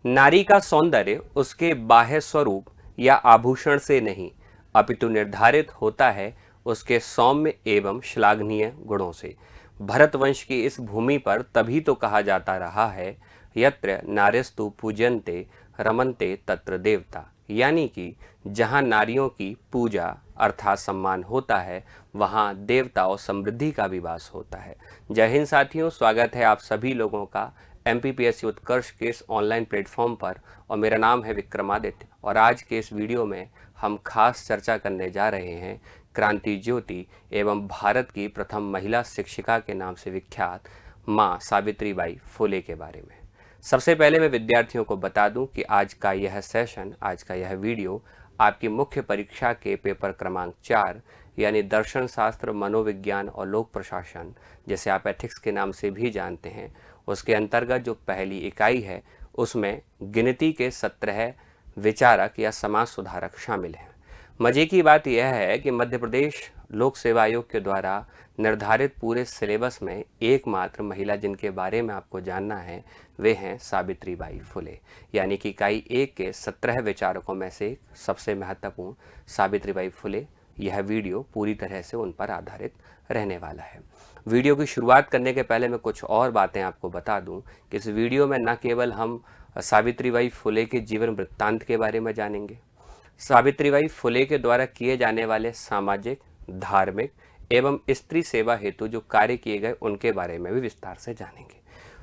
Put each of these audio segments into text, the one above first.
नारी का सौंदर्य उसके बाह्य स्वरूप या आभूषण से नहीं, अपितु निर्धारित होता है उसके सौम्य एवं श्लाघनीय गुणों से। भरतवंश की इस भूमि पर तभी तो कहा जाता रहा है, यत्र नार्यस्तु पूज्यन्ते रमन्ते तत्र देवता, यानी कि जहाँ नारियों की पूजा अर्थात सम्मान होता है, वहाँ देवता और समृद्धि का भी वास होता है। जय हिंद साथियों, स्वागत है आप सभी लोगों का एमपीपीएससी उत्कर्ष के इस ऑनलाइन प्लेटफॉर्म पर। और मेरा नाम है विक्रमादित्य और आज के इस वीडियो में हम खास चर्चा करने जा रहे हैं क्रांति ज्योति एवं भारत की प्रथम महिला शिक्षिका के नाम से विख्यात माँ सावित्रीबाई फुले के बारे में। सबसे पहले मैं विद्यार्थियों को बता दूं कि आज का यह सेशन, आज का यह वीडियो आपकी मुख्य परीक्षा के पेपर क्रमांक 4 यानी दर्शन शास्त्र, मनोविज्ञान और लोक प्रशासन, जैसे आप एथिक्स के नाम से भी जानते हैं, उसके अंतर्गत जो पहली इकाई है उसमें गिनती के 17 विचारक या समाज सुधारक शामिल हैं। मजे की बात यह है कि मध्य प्रदेश लोक सेवा आयोग के द्वारा निर्धारित पूरे सिलेबस में एकमात्र महिला जिनके बारे में आपको जानना है वे हैं सावित्रीबाई फुले, यानी कि इकाई 1 के 17 विचारकों में से सबसे महत्वपूर्ण सावित्रीबाई फुले। यह वीडियो पूरी तरह से उन पर आधारित रहने वाला है। वीडियो की शुरुआत करने के पहले मैं कुछ और बातें आपको बता दूं कि इस वीडियो में न केवल हम सावित्रीबाई फुले के जीवन वृत्तांत के बारे में जानेंगे, सावित्रीबाई फुले के द्वारा किए जाने वाले सामाजिक, धार्मिक एवं स्त्री सेवा हेतु जो कार्य किए गए उनके बारे में भी विस्तार से जानेंगे।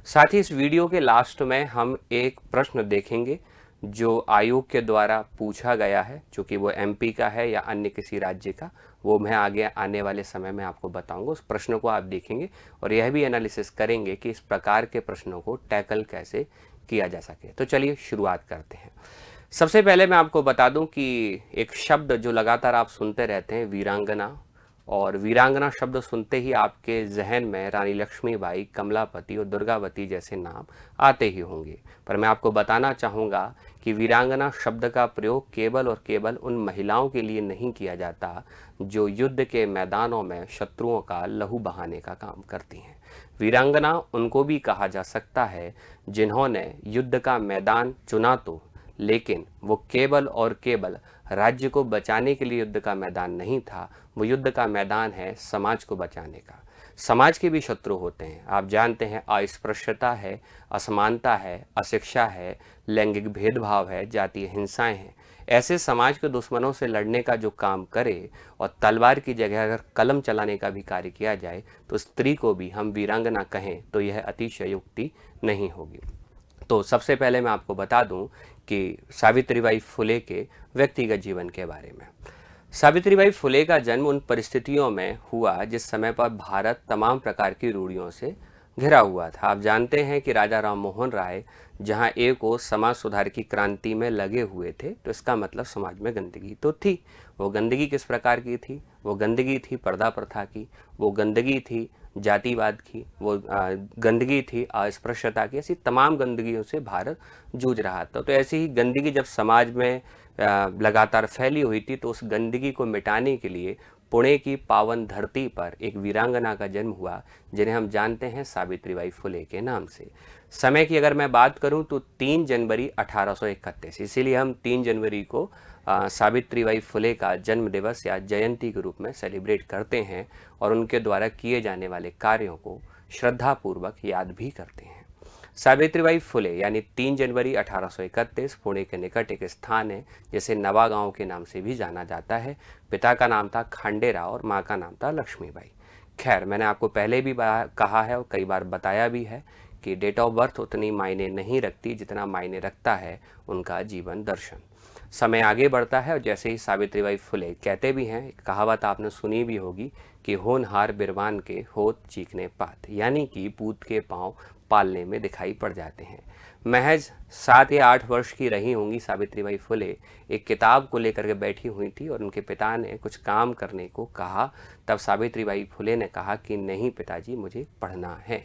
साथ ही इस वीडियो के लास्ट में हम एक प्रश्न देखेंगे जो आयोग के द्वारा पूछा गया है, चूंकि वो एमपी का है या अन्य किसी राज्य का, वो मैं आगे आने वाले समय में आपको बताऊंगा। उस प्रश्न को आप देखेंगे और यह भी एनालिसिस करेंगे कि इस प्रकार के प्रश्नों को टैकल कैसे किया जा सके। तो चलिए शुरुआत करते हैं। सबसे पहले मैं आपको बता दूं कि एक शब्द जो लगातार आप सुनते रहते हैं, वीरांगना, और वीरांगना शब्द सुनते ही आपके जहन में रानी लक्ष्मीबाई, कमलापति और दुर्गावती जैसे नाम आते ही होंगे। पर मैं आपको बताना चाहूँगा कि वीरांगना शब्द का प्रयोग केवल और केवल उन महिलाओं के लिए नहीं किया जाता जो युद्ध के मैदानों में शत्रुओं का लहू बहाने का काम करती हैं। वीरांगना उनको भी कहा जा सकता है जिन्होंने युद्ध का मैदान चुना तो, लेकिन वो केवल और केवल राज्य को बचाने के लिए युद्ध का मैदान नहीं था, वो युद्ध का मैदान है समाज को बचाने का। समाज के भी शत्रु होते हैं, आप जानते हैं, अस्पृश्यता है, असमानता है, अशिक्षा है, लैंगिक भेदभाव है, जातीय हिंसाएं हैं। ऐसे समाज के दुश्मनों से लड़ने का जो काम करे और तलवार की जगह अगर कलम चलाने का भी कार्य किया जाए तो स्त्री को भी हम वीरांगना कहें तो यह अतिशयोक्ति नहीं होगी। तो सबसे पहले मैं आपको बता दूं कि सावित्रीबाई फुले के व्यक्तिगत जीवन के बारे में। सावित्रीबाई फुले का जन्म उन परिस्थितियों में हुआ जिस समय पर भारत तमाम प्रकार की रूढ़ियों से घिरा हुआ था। आप जानते हैं कि राजा राम मोहन राय जहां एक और समाज सुधार की क्रांति में लगे हुए थे, तो इसका मतलब समाज में गंदगी तो थी। वो गंदगी किस प्रकार की थी? वो गंदगी थी पर्दा प्रथा की, वो गंदगी थी जातिवाद की, वो गंदगी थी अस्पृश्यता की। ऐसी तमाम गंदगियों से भारत जूझ रहा था। तो ऐसी ही गंदगी जब समाज में लगातार फैली हुई थी, तो उस गंदगी को मिटाने के लिए पुणे की पावन धरती पर एक वीरांगना का जन्म हुआ जिन्हें हम जानते हैं सावित्रीबाई फुले के नाम से। समय की अगर मैं बात करूं तो 3 जनवरी 1831, इसीलिए हम 3 जनवरी को सावित्रीबाई फुले का जन्म दिवस या जयंती के रूप में सेलिब्रेट करते हैं और उनके द्वारा किए जाने वाले कार्यों को श्रद्धापूर्वक याद भी करते हैं। सावित्रीबाई फुले यानी 3 जनवरी 1831 पुणे के निकट एक स्थान है जिसे नवागांव के नाम से भी जाना जाता है। पिता का नाम था खांडेराव और माँ का नाम था लक्ष्मीबाई। खैर, मैंने आपको पहले भी कहा है और कई बार बताया भी है कि डेट ऑफ बर्थ उतनी मायने नहीं रखती जितना मायने रखता है उनका जीवन दर्शन। समय आगे बढ़ता है और जैसे ही सावित्रीबाई फुले, कहते भी हैं, कहावत आपने सुनी भी होगी कि होनहार बिरबान के होत चीखने पात, यानी कि पूत के पांव पालने में दिखाई पड़ जाते हैं। महज 7 या 8 वर्ष की रही होंगी सावित्रीबाई फुले, एक किताब को लेकर के बैठी हुई थी और उनके पिता ने कुछ काम करने को कहा। तब सावित्रीबाई फुले ने कहा कि नहीं पिताजी, मुझे पढ़ना है।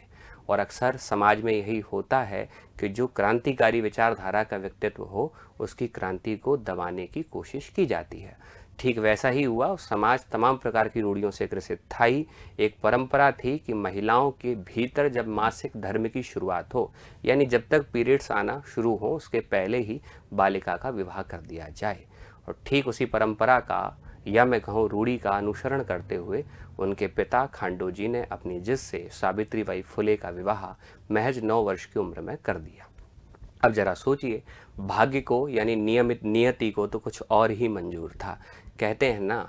और अक्सर समाज में यही होता है कि जो क्रांतिकारी विचारधारा का व्यक्तित्व हो उसकी क्रांति को दबाने की कोशिश की जाती है। ठीक वैसा ही हुआ। समाज तमाम प्रकार की रूढ़ियों से ग्रसित था ही। एक परंपरा थी कि महिलाओं के भीतर जब मासिक धर्म की शुरुआत हो, यानी जब तक पीरियड्स आना शुरू हो उसके पहले ही बालिका का विवाह कर दिया जाए। और ठीक उसी परंपरा का, या मैं कहूँ रूढ़ी का अनुसरण करते हुए उनके पिता खांडोजी ने अपनी जिद से सावित्रीबाई फुले का विवाह महज 9 वर्ष की उम्र में कर दिया। अब जरा सोचिए, भाग्य को यानी नियमित नियति को तो कुछ और ही मंजूर था। कहते हैं ना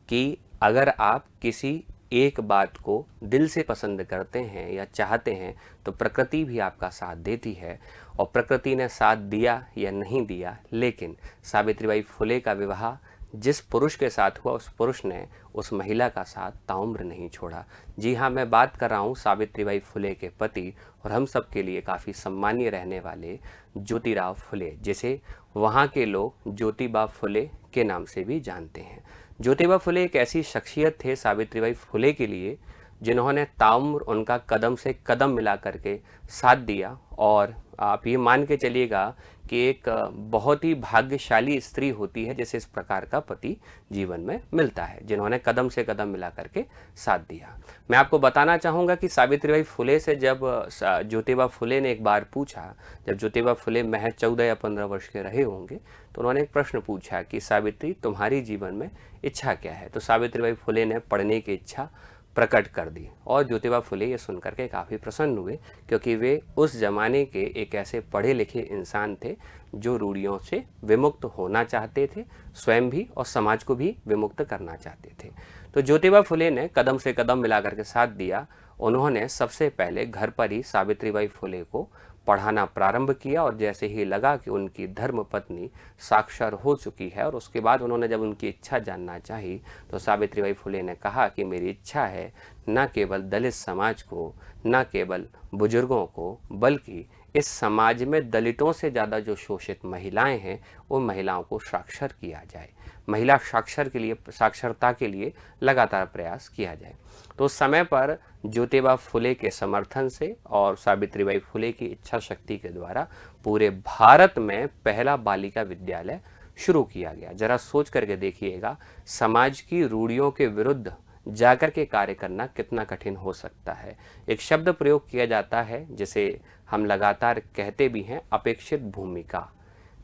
कि अगर आप किसी एक बात को दिल से पसंद करते हैं या चाहते हैं तो प्रकृति भी आपका साथ देती है। और प्रकृति ने साथ दिया या नहीं दिया, लेकिन सावित्रीबाई फुले का विवाह जिस पुरुष के साथ हुआ उस पुरुष ने उस महिला का साथ ताउम्र नहीं छोड़ा। जी हाँ, मैं बात कर रहा हूँ सावित्रीबाई फुले के पति और हम सब के लिए काफ़ी सम्मानीय रहने वाले ज्योतिराव फुले, जिसे वहाँ के लोग ज्योतिबा फुले के नाम से भी जानते हैं। ज्योतिबा फुले एक ऐसी शख्सियत थे सावित्रीबाई फुले के लिए जिन्होंने ताउम्र उनका कदम से कदम मिला करके साथ दिया। और आप ये मान के चलिएगा कि एक बहुत ही भाग्यशाली स्त्री होती है जिसे इस प्रकार का पति जीवन में मिलता है, जिन्होंने कदम से कदम मिला करके साथ दिया। मैं आपको बताना चाहूँगा कि सावित्रीबाई फुले से जब ज्योतिबा फुले ने एक बार पूछा, जब ज्योतिबा फुले महज 14 या 15 वर्ष के रहे होंगे, तो उन्होंने एक प्रश्न पूछा कि सावित्री, तुम्हारी जीवन में इच्छा क्या है। तो सावित्रीबाई फुले ने पढ़ने की इच्छा प्रकट कर दी और ज्योतिबा फुले ये सुनकर के काफ़ी प्रसन्न हुए, क्योंकि वे उस जमाने के एक ऐसे पढ़े लिखे इंसान थे जो रूढ़ियों से विमुक्त होना चाहते थे, स्वयं भी और समाज को भी विमुक्त करना चाहते थे। तो ज्योतिबा फुले ने कदम से कदम मिला करके साथ दिया। उन्होंने सबसे पहले घर पर ही सावित्रीबाई फुले को पढ़ाना प्रारंभ किया और जैसे ही लगा कि उनकी धर्म पत्नी साक्षर हो चुकी है और उसके बाद उन्होंने जब उनकी इच्छा जानना चाही तो सावित्रीबाई फुले ने कहा कि मेरी इच्छा है न केवल दलित समाज को, न केवल बुजुर्गों को, बल्कि इस समाज में दलितों से ज़्यादा जो शोषित महिलाएं हैं उन महिलाओं को साक्षर किया जाए, महिला साक्षरता के लिए लगातार प्रयास किया जाए। तो उस समय पर ज्योतिबा फुले के समर्थन से और सावित्रीबाई फुले की इच्छा शक्ति के द्वारा पूरे भारत में पहला बालिका विद्यालय शुरू किया गया। जरा सोच करके देखिएगा, समाज की रूढ़ियों के विरुद्ध जाकर के कार्य करना कितना कठिन हो सकता है। एक शब्द प्रयोग किया जाता है जिसे हम लगातार कहते भी हैं, अपेक्षित भूमिका।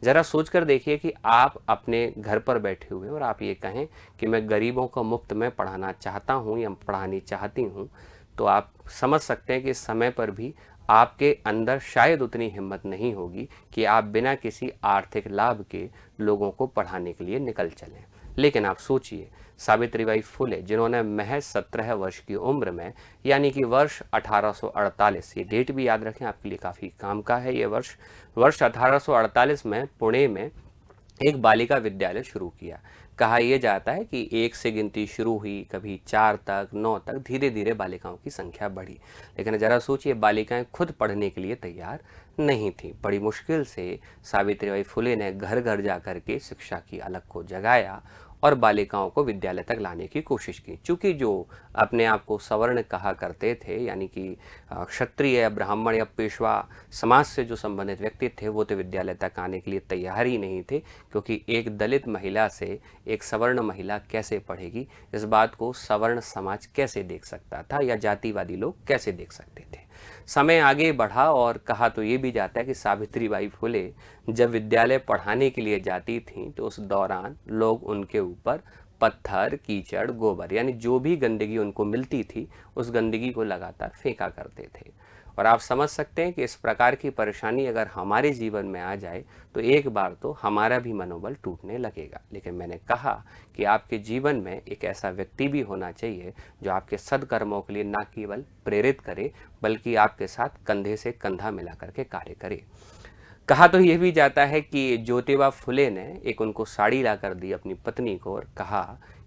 जरा सोचकर देखिए कि आप अपने घर पर बैठे हुए और आप ये कहें कि मैं गरीबों को मुफ्त में पढ़ाना चाहता हूँ या पढ़ानी चाहती हूँ, तो आप समझ सकते हैं कि इस समय पर भी आपके अंदर शायद उतनी हिम्मत नहीं होगी कि आप बिना किसी आर्थिक लाभ के लोगों को पढ़ाने के लिए निकल चलें। लेकिन आप सोचिए, सावित्रीबाई फुले जिन्होंने महज 17 वर्ष की उम्र में, यानी कि वर्ष 1848, ये डेट भी याद रखें, आपके लिए काफ़ी काम का है ये वर्ष 1848 में पुणे में एक बालिका विद्यालय शुरू किया। कहा यह जाता है कि 1 से गिनती शुरू हुई, कभी 4 तक, 9 तक, धीरे धीरे बालिकाओं की संख्या बढ़ी। लेकिन जरा सोचिए, बालिकाएं खुद पढ़ने के लिए तैयार नहीं थी। बड़ी मुश्किल से सावित्रीबाई फुले ने घर घर जा कर के शिक्षा की अलख को जगाया और बालिकाओं को विद्यालय तक लाने की कोशिश की। चूँकि जो अपने आप को सवर्ण कहा करते थे, यानी कि क्षत्रिय या ब्राह्मण या पेशवा समाज से जो संबंधित व्यक्ति थे, वो तो विद्यालय तक आने के लिए तैयार ही नहीं थे, क्योंकि एक दलित महिला से एक सवर्ण महिला कैसे पढ़ेगी, इस बात को सवर्ण समाज कैसे देख सकता था या जातिवादी लोग कैसे देख सकते थे। समय आगे बढ़ा और कहा तो ये भी जाता है कि सावित्रीबाई फुले जब विद्यालय पढ़ाने के लिए जाती थीं तो उस दौरान लोग उनके ऊपर पत्थर, कीचड़, गोबर, यानी जो भी गंदगी उनको मिलती थी उस गंदगी को लगातार फेंका करते थे। और आप समझ सकते हैं कि इस प्रकार की परेशानी अगर हमारे जीवन में आ जाए तो एक बार तो हमारा भी मनोबल टूटने लगेगा। लेकिन मैंने कहा कि आपके जीवन में एक ऐसा व्यक्ति भी होना चाहिए जो आपके सद्कर्मों के लिए ना केवल प्रेरित करे बल्कि आपके साथ कंधे से कंधा मिला करके कार्य करे। कहा तो यह भी जाता है कि ज्योतिबा फुले ने एक उनको साड़ी ला कर दी अपनी पत्नी को और कहा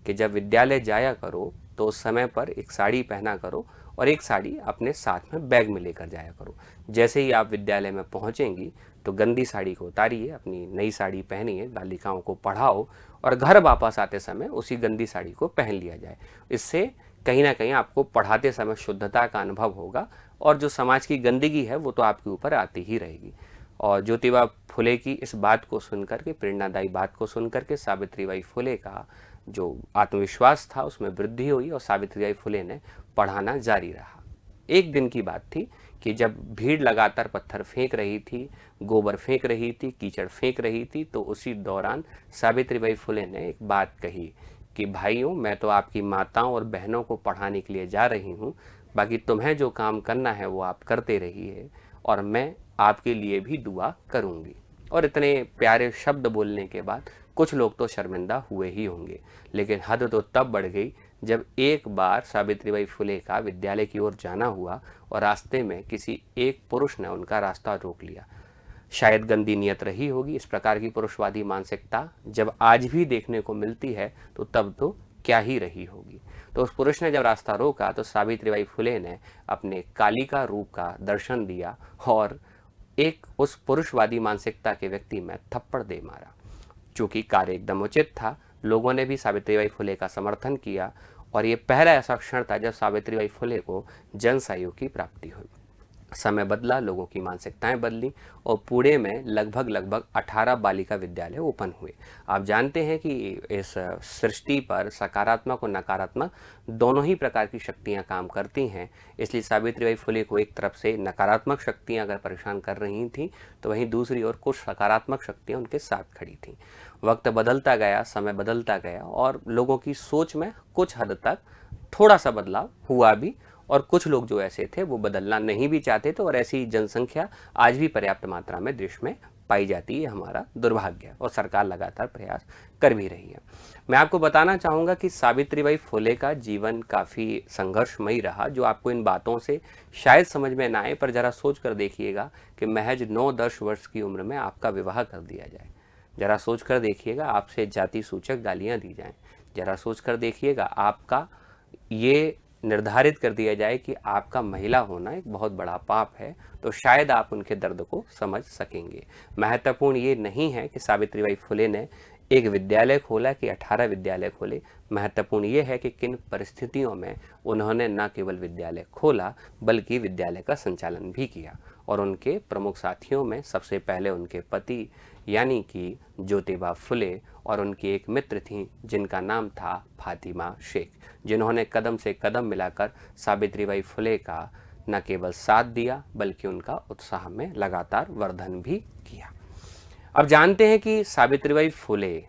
कि जब विद्यालय जाया करो तो उस समय पर एक साड़ी पहना करो और एक साड़ी अपने साथ में बैग में लेकर जाया करो। जैसे ही आप विद्यालय में पहुंचेंगी तो गंदी साड़ी को उतारिए, अपनी नई साड़ी पहनिए, बालिकाओं को पढ़ाओ और घर वापस आते समय उसी गंदी साड़ी को पहन लिया जाए। इससे कहीं ना कहीं आपको पढ़ाते समय शुद्धता का अनुभव होगा और जो समाज की गंदगी है वो तो आपके ऊपर आती ही रहेगी। और ज्योतिबा फुले की इस बात को सुनकर के, प्रेरणादायी बात को सुनकर के, सावित्रीबाई फुले का जो आत्मविश्वास था उसमें वृद्धि हुई और सावित्रीबाई फुले ने पढ़ाना जारी रहा। एक दिन की बात थी कि जब भीड़ लगातार पत्थर फेंक रही थी, गोबर फेंक रही थी, कीचड़ फेंक रही थी, तो उसी दौरान सावित्रीबाई फुले ने एक बात कही कि भाइयों, मैं तो आपकी माताओं और बहनों को पढ़ाने के लिए जा रही हूँ, बाकी तुम्हें जो काम करना है वो आप करते रहिए और मैं आपके लिए भी दुआ करूँगी। और इतने प्यारे शब्द बोलने के बाद कुछ लोग तो शर्मिंदा हुए ही होंगे, लेकिन हद तो तब बढ़ गई जब एक बार सावित्रीबाई फुले का विद्यालय की ओर जाना हुआ और रास्ते में किसी एक पुरुष ने उनका रास्ता रोक लिया। शायद गंदी नियत रही होगी। इस प्रकार की पुरुषवादी मानसिकता जब आज भी देखने को मिलती है तो तब तो क्या ही रही होगी। तो उस पुरुष ने जब रास्ता रोका तो सावित्रीबाई फुले ने अपने कालिका रूप का दर्शन दिया और एक उस पुरुषवादी मानसिकता के व्यक्ति में थप्पड़ दे मारा। चूंकि कार्य एकदम उचित था, लोगों ने भी सावित्रीबाई फुले का समर्थन किया और ये पहला ऐसा क्षण था जब सावित्रीबाई फुले को जन सहयोग की प्राप्ति हुई। समय बदला, लोगों की मानसिकताएं बदली और पुणे में लगभग 18 बालिका विद्यालय ओपन हुए। आप जानते हैं कि इस सृष्टि पर सकारात्मक और नकारात्मक दोनों ही प्रकार की शक्तियां काम करती हैं, इसलिए सावित्रीबाई फुले को एक तरफ से नकारात्मक शक्तियां अगर परेशान कर रही थीं तो वहीं दूसरी ओर कुछ सकारात्मक शक्तियां उनके साथ खड़ी थीं। वक्त बदलता गया, समय बदलता गया और लोगों की सोच में कुछ हद तक थोड़ा सा बदलाव हुआ भी और कुछ लोग जो ऐसे थे वो बदलना नहीं भी चाहते थे और ऐसी जनसंख्या आज भी पर्याप्त मात्रा में देश में पाई जाती है। हमारा दुर्भाग्य और सरकार लगातार प्रयास कर भी रही है। मैं आपको बताना चाहूँगा कि सावित्रीबाई फुले का जीवन काफ़ी संघर्षमयी रहा, जो आपको इन बातों से शायद समझ में ना आए, पर ज़रा सोच कर देखिएगा कि महज 9-10 वर्ष की उम्र में आपका विवाह कर दिया जाए। ज़रा सोच कर देखिएगा, आपसे जाति सूचक गालियाँ दी जाएँ। ज़रा सोच कर देखिएगा, आपका ये निर्धारित कर दिया जाए कि आपका महिला होना एक बहुत बड़ा पाप है, तो शायद आप उनके दर्द को समझ सकेंगे। महत्वपूर्ण ये नहीं है कि सावित्रीबाई फुले ने एक विद्यालय खोला कि 18 विद्यालय खोले। महत्वपूर्ण ये है कि किन परिस्थितियों में उन्होंने न केवल विद्यालय खोला बल्कि विद्यालय का संचालन भी किया। और उनके प्रमुख साथियों में सबसे पहले उनके पति यानी कि ज्योतिबा फुले और उनकी एक मित्र थीं जिनका नाम था फातिमा शेख, जिन्होंने कदम से कदम मिलाकर सावित्रीबाई फुले का न केवल साथ दिया बल्कि उनका उत्साह में लगातार वर्धन भी किया। अब जानते हैं कि सावित्रीबाई फुले,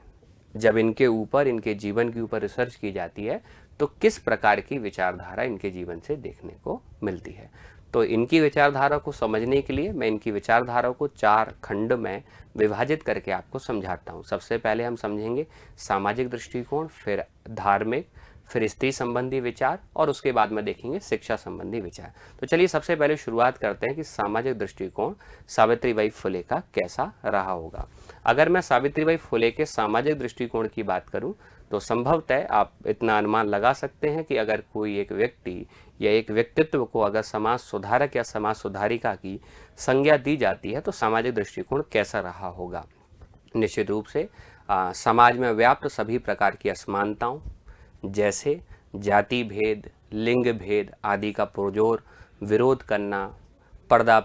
जब इनके ऊपर, इनके जीवन के ऊपर रिसर्च की जाती है तो किस प्रकार की विचारधारा इनके जीवन से देखने को मिलती है। तो इनकी विचारधारा को समझने के लिए मैं इनकी विचारधारा को 4 खंड में विभाजित करके आपको समझाता हूँ। सबसे पहले हम समझेंगे सामाजिक दृष्टिकोण, फिर धार्मिक, फिर स्त्री संबंधी विचार और उसके बाद में देखेंगे शिक्षा संबंधी विचार। तो चलिए सबसे पहले शुरुआत करते हैं कि सामाजिक दृष्टिकोण सावित्रीबाई फुले का कैसा रहा होगा। अगर मैं सावित्रीबाई फुले के सामाजिक दृष्टिकोण की बात करूं तो संभवतः आप इतना अनुमान लगा सकते हैं कि अगर कोई एक व्यक्ति या एक व्यक्तित्व को अगर समाज सुधारक या समाज सुधारिका की संज्ञा दी जाती है तो सामाजिक दृष्टिकोण कैसा रहा होगा। निश्चित रूप से समाज में व्याप्त सभी प्रकार की असमानताओं जैसे जाति भेद, लिंग भेद आदि का पुरजोर विरोध करना, पर्दा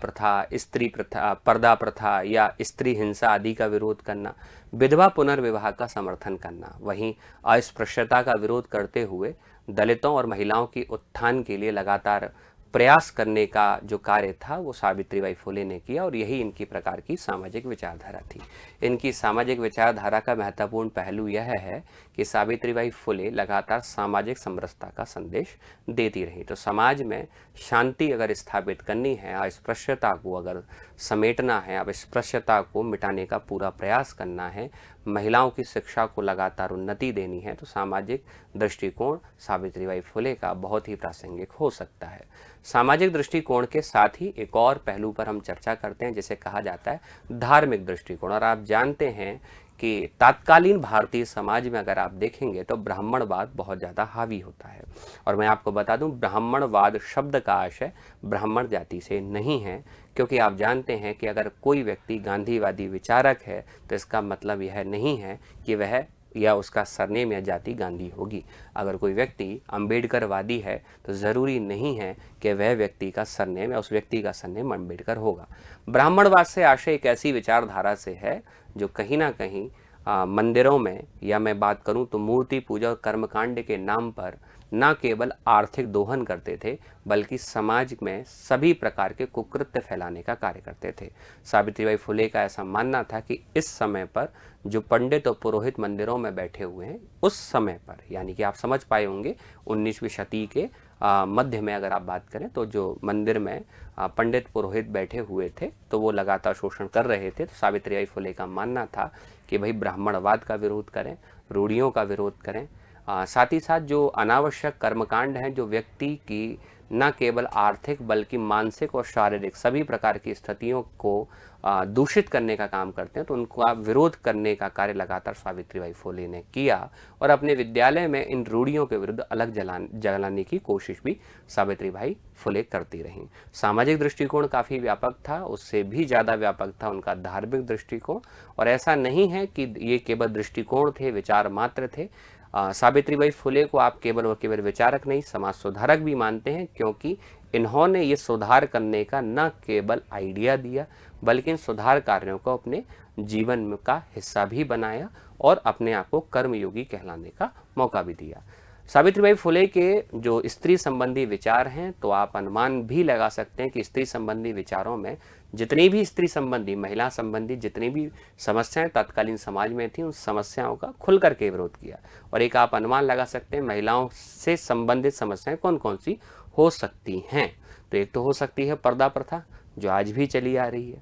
प्रथा या स्त्री हिंसा आदि का विरोध करना, विधवा पुनर्विवाह का समर्थन करना, वहीं अस्पृश्यता का विरोध करते हुए दलितों और महिलाओं की उत्थान के लिए लगातार प्रयास करने का जो कार्य था वो सावित्रीबाई फुले ने किया और यही इनकी प्रकार की सामाजिक विचारधारा थी। इनकी सामाजिक विचारधारा का महत्वपूर्ण पहलू यह है कि सावित्रीबाई फुले लगातार सामाजिक समरसता का संदेश देती रही। तो समाज में शांति अगर स्थापित करनी है, अस्पृश्यता को अगर समेटना है, अस्पृश्यता को मिटाने का पूरा प्रयास करना है, महिलाओं की शिक्षा को लगातार उन्नति देनी है, तो सामाजिक दृष्टिकोण सावित्रीबाई फुले का बहुत ही प्रासंगिक हो सकता है। सामाजिक दृष्टिकोण के साथ ही एक और पहलू पर हम चर्चा करते हैं जिसे कहा जाता है धार्मिक दृष्टिकोण। और आप जानते हैं कि तत्कालीन भारतीय समाज में अगर आप देखेंगे तो ब्राह्मणवाद बहुत ज़्यादा हावी होता है। और मैं आपको बता दूं, ब्राह्मणवाद शब्द का आशय ब्राह्मण जाति से नहीं है, क्योंकि आप जानते हैं कि अगर कोई व्यक्ति गांधीवादी विचारक है तो इसका मतलब यह नहीं है कि वह या उसका सरनेम या जाति गांधी होगी। अगर कोई व्यक्ति अम्बेडकरवादी है तो ज़रूरी नहीं है कि वह व्यक्ति का सरनेम या उस व्यक्ति का सरनेम अम्बेडकर होगा। ब्राह्मणवाद से आशय एक ऐसी विचारधारा से है जो कहीं ना कहीं मंदिरों में, या मैं बात करूं तो मूर्ति पूजा और कर्मकांड के नाम पर न केवल आर्थिक दोहन करते थे, बल्कि समाज में सभी प्रकार के कुकृत्य फैलाने का कार्य करते थे। सावित्रीबाई फुले का ऐसा मानना था कि इस समय पर जो पंडित और पुरोहित मंदिरों में बैठे हुए हैं, उस समय पर, यानी कि आप समझ पाए होंगे 19वीं शती के मध्य में अगर आप बात करें, तो जो मंदिर में पंडित पुरोहित बैठे हुए थे, तो वो लगातार शोषण कर रहे थे। तो सावित्रीबाई फुले का मानना था कि भाई ब्राह्मणवाद का विरोध करें, रूढ़ियों का विरोध करें, साथ ही साथ जो अनावश्यक कर्मकांड हैं, जो व्यक्ति की न केवल आर्थिक बल्कि मानसिक और शारीरिक सभी प्रकार की स्थितियों को दूषित करने का काम करते हैं, तो उनका विरोध करने का कार्य लगातार सावित्रीबाई फुले ने किया और अपने विद्यालय में इन रूढ़ियों के विरुद्ध अलग जलाने की कोशिश भी सावित्रीबाई फुले करती रहीं। सामाजिक दृष्टिकोण काफ़ी व्यापक था, उससे भी ज़्यादा व्यापक था उनका धार्मिक दृष्टिकोण। और ऐसा नहीं है कि ये केवल दृष्टिकोण थे, विचार मात्र थे। सावित्रीबाई फुले को आप केवल और केवल विचारक नहीं, समाज सुधारक भी मानते हैं, क्योंकि इन्होंने ये सुधार करने का न केवल आइडिया दिया, बल्कि इन सुधार कार्यों को अपने जीवन का हिस्सा भी बनाया और अपने आप को कर्मयोगी कहलाने का मौका भी दिया। सावित्रीबाई फुले के जो स्त्री संबंधी विचार हैं, तो आप अनुमान भी लगा सकते हैं कि स्त्री संबंधी विचारों में जितनी भी स्त्री संबंधी, महिला संबंधी जितनी भी समस्याएं तत्कालीन समाज में थी, उन समस्याओं का खुल करके विरोध किया। और एक आप अनुमान लगा सकते हैं महिलाओं से संबंधित समस्याएं कौन कौन सी हो सकती हैं। तो एक तो हो सकती है पर्दा प्रथा, जो आज भी चली आ रही है।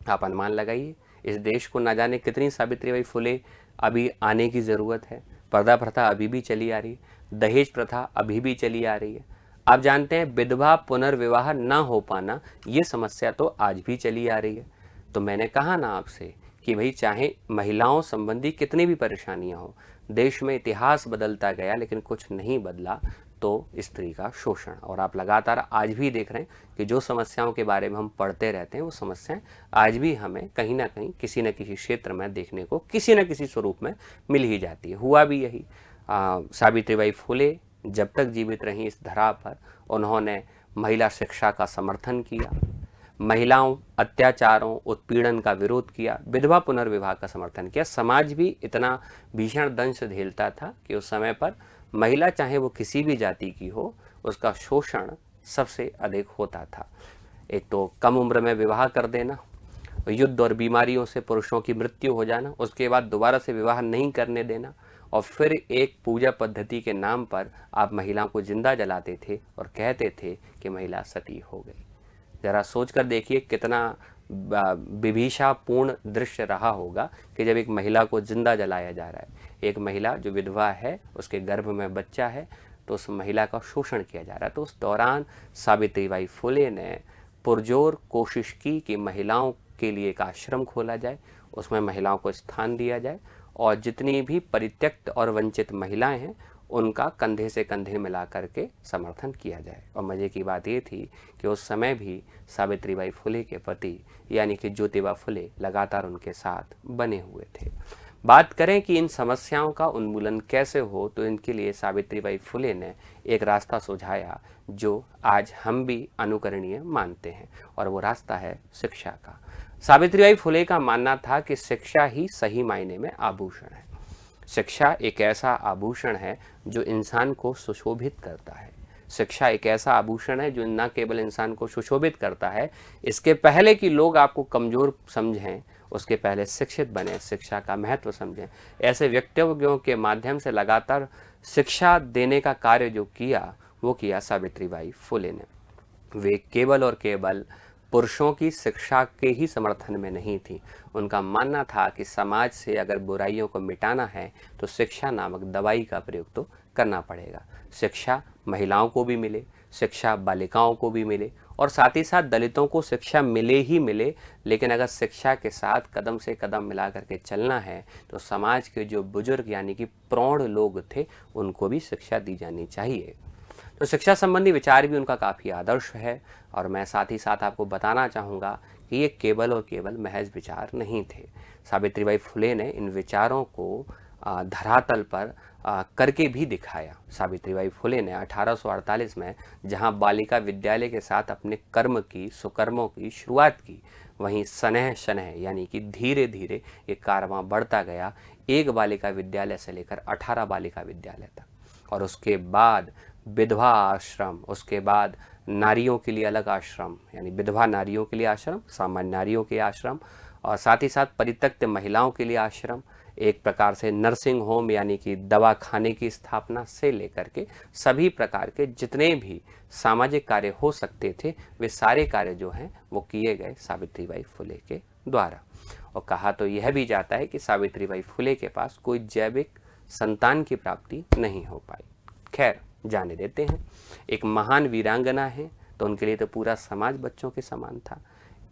आप अनुमान लगाइए, इस देश को ना जाने कितनी सावित्रीबाई फुले अभी आने की ज़रूरत है। पर्दा प्रथा अभी भी चली आ रही है, दहेज प्रथा अभी भी चली आ रही है। आप जानते हैं विधवा पुनर्विवाह ना हो पाना, ये समस्या तो आज भी चली आ रही है। तो मैंने कहा ना आपसे कि भाई चाहे महिलाओं संबंधी कितनी भी परेशानियां हो, देश में इतिहास बदलता गया लेकिन कुछ नहीं बदला, तो स्त्री का शोषण। और आप लगातार आज भी देख रहे हैं कि जो समस्याओं के बारे में हम पढ़ते रहते हैं, वो समस्याएं आज भी हमें कहीं ना कहीं किसी न किसी क्षेत्र में देखने को किसी न किसी स्वरूप में मिल ही जाती है। हुआ भी यही। सावित्रीबाई फुले जब तक जीवित रहीं इस धरा पर, उन्होंने महिला शिक्षा का समर्थन किया, महिलाओं अत्याचारों उत्पीड़न का विरोध किया, विधवा पुनर्विवाह का समर्थन किया। समाज भी इतना भीषण दंश झेलता था कि उस समय पर महिला चाहे वो किसी भी जाति की हो, उसका शोषण सबसे अधिक होता था। एक तो कम उम्र में विवाह कर देना, युद्ध और बीमारियों से पुरुषों की मृत्यु हो जाना, उसके बाद दोबारा से विवाह नहीं करने देना, और फिर एक पूजा पद्धति के नाम पर आप महिलाओं को जिंदा जलाते थे और कहते थे कि महिला सती हो गई। जरा सोच कर देखिए कितना विभीषापूर्ण दृश्य रहा होगा कि जब एक महिला को जिंदा जलाया जा रहा है, एक महिला जो विधवा है, उसके गर्भ में बच्चा है, तो उस महिला का शोषण किया जा रहा है। तो उस दौरान सावित्रीबाई फुले ने पुरजोर कोशिश की कि महिलाओं के लिए एक आश्रम खोला जाए, उसमें महिलाओं को स्थान दिया जाए, और जितनी भी परित्यक्त और वंचित महिलाएं हैं उनका कंधे से कंधे मिला करके समर्थन किया जाए। और मज़े की बात ये थी कि उस समय भी सावित्रीबाई फुले के पति यानी कि ज्योतिबा फुले लगातार उनके साथ बने हुए थे। बात करें कि इन समस्याओं का उन्मूलन कैसे हो, तो इनके लिए सावित्रीबाई फुले ने एक रास्ता सुझाया जो आज हम भी अनुकरणीय मानते हैं, और वो रास्ता है शिक्षा का। सावित्रीबाई फुले का मानना था कि शिक्षा ही सही मायने में आभूषण है। शिक्षा एक ऐसा आभूषण है जो इंसान को सुशोभित करता है। शिक्षा एक ऐसा आभूषण है जो न केवल इंसान को सुशोभित करता है, इसके पहले कि लोग आपको कमज़ोर समझें, उसके पहले शिक्षित बने, शिक्षा का महत्व समझें। ऐसे व्यक्तित्वों के माध्यम से लगातार शिक्षा देने का कार्य जो किया, वो किया सावित्रीबाई फुले ने। वे केवल और केवल पुरुषों की शिक्षा के ही समर्थन में नहीं थी। उनका मानना था कि समाज से अगर बुराइयों को मिटाना है तो शिक्षा नामक दवाई का प्रयोग तो करना पड़ेगा। शिक्षा महिलाओं को भी मिले, शिक्षा बालिकाओं को भी मिले, और साथ ही साथ दलितों को शिक्षा मिले ही मिले, लेकिन अगर शिक्षा के साथ कदम से कदम मिला करके चलना है तो समाज के जो बुजुर्ग यानी कि प्रौढ़ लोग थे, उनको भी शिक्षा दी जानी चाहिए। तो शिक्षा संबंधी विचार भी उनका काफ़ी आदर्श है। और मैं साथ ही साथ आपको बताना चाहूँगा कि ये केवल और केवल महज विचार नहीं थे। सावित्रीबाई फुले ने इन विचारों को धरातल पर करके भी दिखाया। सावित्रीबाई फुले ने 1848 में जहां बालिका विद्यालय के साथ अपने सुकर्मों की शुरुआत की, वहीं सनह शनह यानी कि धीरे धीरे ये कारवां बढ़ता गया, एक बालिका विद्यालय से लेकर 18 बालिका विद्यालय तक। और उसके बाद विधवा आश्रम, उसके बाद नारियों के लिए अलग आश्रम, यानी विधवा नारियों के लिए आश्रम, सामान्य नारियों के आश्रम, और साथ ही साथ परित्यक्त महिलाओं के लिए आश्रम, एक प्रकार से नर्सिंग होम यानी कि दवा खाने की स्थापना से लेकर के सभी प्रकार के जितने भी सामाजिक कार्य हो सकते थे, वे सारे कार्य जो हैं वो किए गए सावित्रीबाई फुले के द्वारा। और कहा तो यह भी जाता है कि सावित्रीबाई फुले के पास कोई जैविक संतान की प्राप्ति नहीं हो पाई। खैर, जाने देते हैं। एक महान वीरांगना है तो उनके लिए तो पूरा समाज बच्चों के समान था।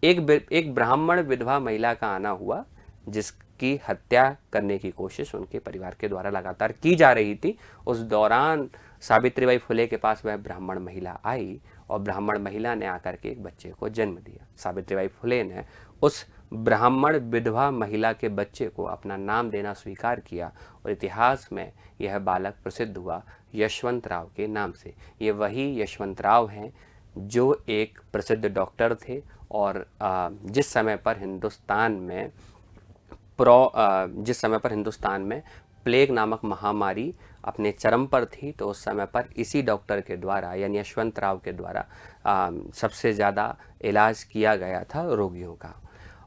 एक ब्राह्मण विधवा महिला का आना हुआ, जिसकी हत्या करने की कोशिश उनके परिवार के द्वारा लगातार की जा रही थी। उस दौरान सावित्रीबाई फुले के पास वह ब्राह्मण महिला आई और ब्राह्मण महिला ने आकर के एक बच्चे को जन्म दिया। सावित्रीबाई फुले ने उस ब्राह्मण विधवा महिला के बच्चे को अपना नाम देना स्वीकार किया और इतिहास में यह बालक प्रसिद्ध हुआ यशवंत राव के नाम से। ये वही यशवंत राव हैं जो एक प्रसिद्ध डॉक्टर थे और जिस समय पर हिंदुस्तान में प्लेग नामक महामारी अपने चरम पर थी, तो उस समय पर इसी डॉक्टर के द्वारा यानी यशवंत राव के द्वारा सबसे ज़्यादा इलाज किया गया था रोगियों का।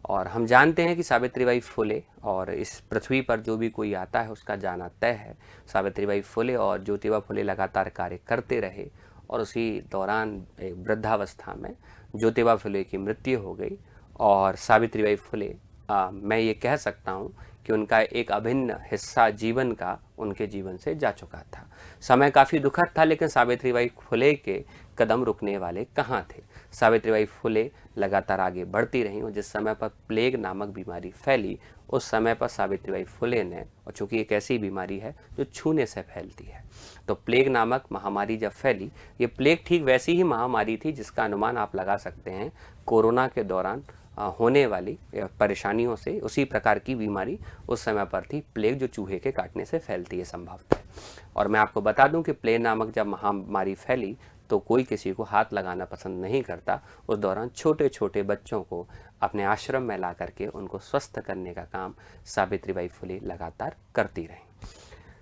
और हम जानते हैं कि सावित्रीबाई फुले और इस पृथ्वी पर जो भी कोई आता है उसका जाना तय है। सावित्रीबाई फुले और ज्योतिबा फुले लगातार कार्य करते रहे और उसी दौरान एक वृद्धावस्था में ज्योतिबा फुले की मृत्यु हो गई और सावित्रीबाई फुले मैं ये कह सकता हूँ कि उनका एक अभिन्न हिस्सा जीवन का उनके जीवन से जा चुका था। समय काफ़ी दुखद था, लेकिन सावित्रीबाई फुले के कदम रुकने वाले कहाँ थे। सावित्रीबाई फुले लगातार आगे बढ़ती रहीं और जिस समय पर प्लेग नामक बीमारी फैली, उस समय पर सावित्रीबाई फुले ने, और चूँकि एक ऐसी बीमारी है जो छूने से फैलती है, तो प्लेग नामक महामारी जब फैली, ये प्लेग ठीक वैसी ही महामारी थी जिसका अनुमान आप लगा सकते हैं कोरोना के दौरान होने वाली परेशानियों से। उसी प्रकार की बीमारी उस समय पर थी, प्लेग, जो चूहे के काटने से फैलती है संभवतः। और मैं आपको बता दूं कि प्लेग नामक जब महामारी फैली तो कोई किसी को हाथ लगाना पसंद नहीं करता। उस दौरान छोटे छोटे बच्चों को अपने आश्रम में ला करके उनको स्वस्थ करने का काम सावित्रीबाई फुले लगातार करती रहीं।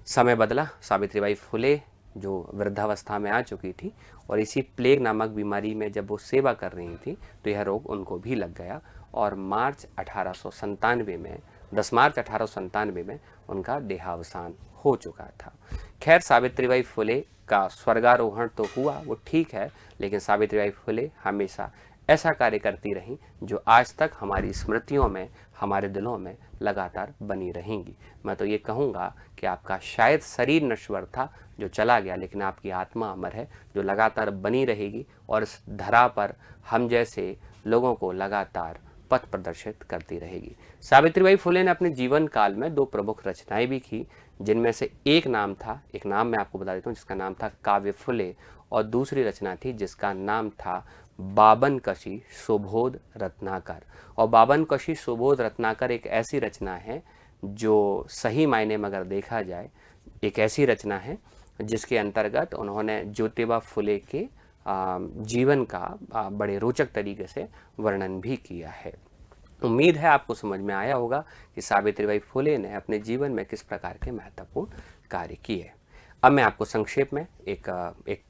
समय बदला, सावित्रीबाई फुले जो वृद्धावस्था में आ चुकी थी और इसी प्लेग नामक बीमारी में जब वो सेवा कर रही थी तो यह रोग उनको भी लग गया और 10 मार्च 1897 में उनका देहावसान हो चुका था। खैर, सावित्रीबाई फुले का स्वर्गारोहण तो हुआ, वो ठीक है, लेकिन सावित्रीबाई फुले हमेशा ऐसा कार्य करती रहीं जो आज तक हमारी स्मृतियों में, हमारे दिलों में लगातार बनी रहेंगी। मैं तो ये कहूँगा कि आपका शायद शरीर नश्वर था जो चला गया, लेकिन आपकी आत्मा अमर है जो लगातार बनी रहेगी और इस धरा पर हम जैसे लोगों को लगातार पथ प्रदर्शित करती रहेगी। सावित्रीबाई फुले ने अपने जीवन काल में 2 प्रमुख रचनाएं भी की, जिनमें से एक नाम मैं आपको बता देता हूँ, जिसका नाम था काव्य फुले, और दूसरी रचना थी जिसका नाम था बाबनकशी सुबोध रत्नाकर। और बाबनकशी सुबोध रत्नाकर एक ऐसी रचना है जो सही मायने में अगर देखा जाए एक ऐसी रचना है जिसके अंतर्गत उन्होंने ज्योतिबा फुले के जीवन का बड़े रोचक तरीके से वर्णन भी किया है। उम्मीद है आपको समझ में आया होगा कि सावित्रीबाई फुले ने अपने जीवन में किस प्रकार के महत्वपूर्ण कार्य किए। अब मैं आपको संक्षेप में एक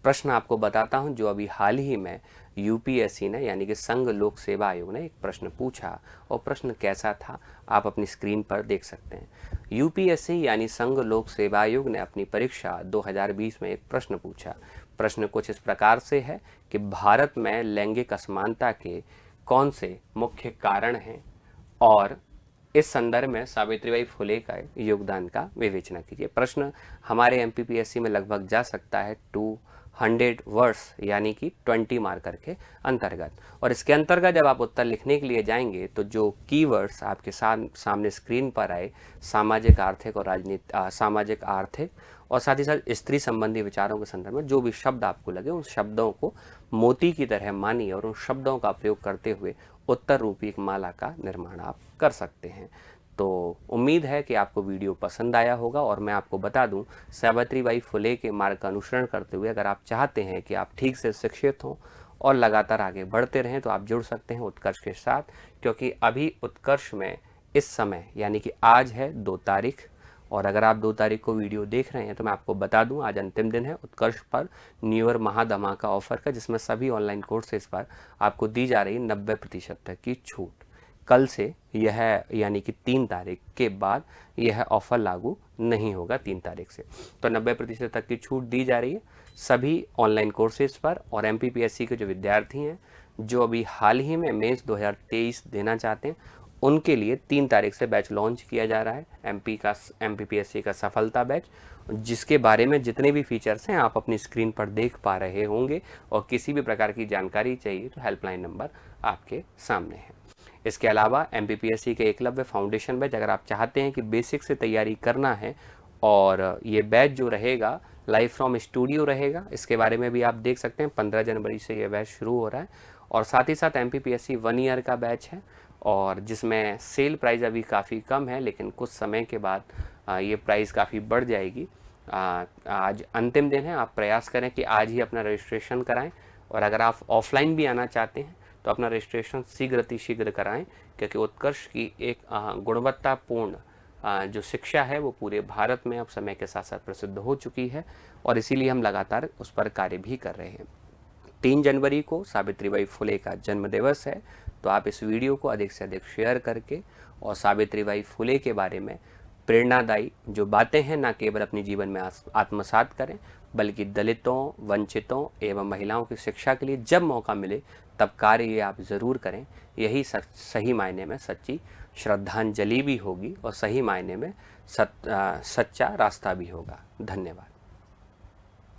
प्रश्न आपको बताता हूं जो अभी हाल ही में यूपीएससी ने यानी कि संघ लोक सेवा आयोग ने एक प्रश्न पूछा, और प्रश्न कैसा था आप अपनी स्क्रीन पर देख सकते हैं। यूपीएससी यानी संघ लोक सेवा आयोग ने अपनी परीक्षा 2020 में एक प्रश्न पूछा। प्रश्न कुछ इस प्रकार से है कि भारत में लैंगिक असमानता के कौन से मुख्य कारण हैं, और इस संदर्भ में सावित्रीबाई फुले का योगदान का विवेचना कीजिए। प्रश्न हमारे एमपीपीएससी में लगभग जा सकता है 200 वर्ड्स यानी कि 20 मार्कर के अंतर्गत। और इसके अंतर्गत जब आप उत्तर लिखने के लिए जाएंगे तो जो कीवर्ड्स आपके सामने स्क्रीन पर आए, सामाजिक आर्थिक और साथ ही साथ स्त्री संबंधी विचारों के संदर्भ में जो भी शब्द आपको लगे उन शब्दों को मोती की तरह मानिए और उन शब्दों का प्रयोग करते हुए उत्तर रूपी एक माला का निर्माण आप कर सकते हैं। तो उम्मीद है कि आपको वीडियो पसंद आया होगा। और मैं आपको बता दूं, सावित्रीबाई फुले के मार्ग का अनुसरण करते हुए अगर आप चाहते हैं कि आप ठीक से शिक्षित हों और लगातार आगे बढ़ते रहें तो आप जुड़ सकते हैं उत्कर्ष के साथ, क्योंकि अभी उत्कर्ष में इस समय यानी कि आज है 2 तारीख, और अगर आप 2 तारीख को वीडियो देख रहे हैं तो मैं आपको बता दूं आज अंतिम दिन है उत्कर्ष पर न्यू ईयर महाधमाका ऑफर का, जिसमें सभी ऑनलाइन कोर्सेज पर आपको दी जा रही 90% तक की छूट। कल से यह यानी कि 3 तारीख के बाद यह ऑफर लागू नहीं होगा 3 तारीख से। तो 90% तक की छूट दी जा रही है सभी ऑनलाइन कोर्सेज पर। और MPPSC के जो विद्यार्थी हैं जो अभी हाल ही में मेंस 2023 देना चाहते हैं उनके लिए 3 तारीख से बैच लॉन्च किया जा रहा है, MPPSC का सफलता बैच, जिसके बारे में जितने भी फीचर्स हैं आप अपनी स्क्रीन पर देख पा रहे होंगे। और किसी भी प्रकार की जानकारी चाहिए तो हेल्पलाइन नंबर आपके सामने है। इसके अलावा MPPSC के एकलव्य फाउंडेशन बैच अगर आप चाहते हैं कि बेसिक से तैयारी करना है, और ये बैच जो रहेगा लाइव फ्रॉम स्टूडियो रहेगा, इसके बारे में भी आप देख सकते हैं 15 जनवरी से ये बैच शुरू हो रहा है। और साथ ही साथ MPPSC 1 ईयर का बैच है, और जिसमें सेल प्राइस अभी काफ़ी कम है, लेकिन कुछ समय के बाद ये प्राइस काफ़ी बढ़ जाएगी। आज अंतिम दिन है, आप प्रयास करें कि आज ही अपना रजिस्ट्रेशन कराएं। और अगर आप ऑफलाइन भी आना चाहते हैं तो अपना रजिस्ट्रेशन शीघ्र कराएं, क्योंकि उत्कर्ष की एक गुणवत्तापूर्ण जो शिक्षा है वो पूरे भारत में अब समय के साथ साथ प्रसिद्ध हो चुकी है, और इसीलिए हम लगातार उस पर कार्य भी कर रहे हैं। 3 जनवरी को सावित्रीबाई फुले का जन्म दिवस है, तो आप इस वीडियो को अधिक से अधिक शेयर करके और सावित्रीबाई फुले के बारे में प्रेरणादायी जो बातें हैं ना केवल अपने जीवन में आत्मसात करें, बल्कि दलितों, वंचितों एवं महिलाओं की शिक्षा के लिए जब मौका मिले तब कार्य ये आप ज़रूर करें। यही सही मायने में सच्ची श्रद्धांजलि भी होगी और सही मायने में सच्चा रास्ता भी होगा। धन्यवाद।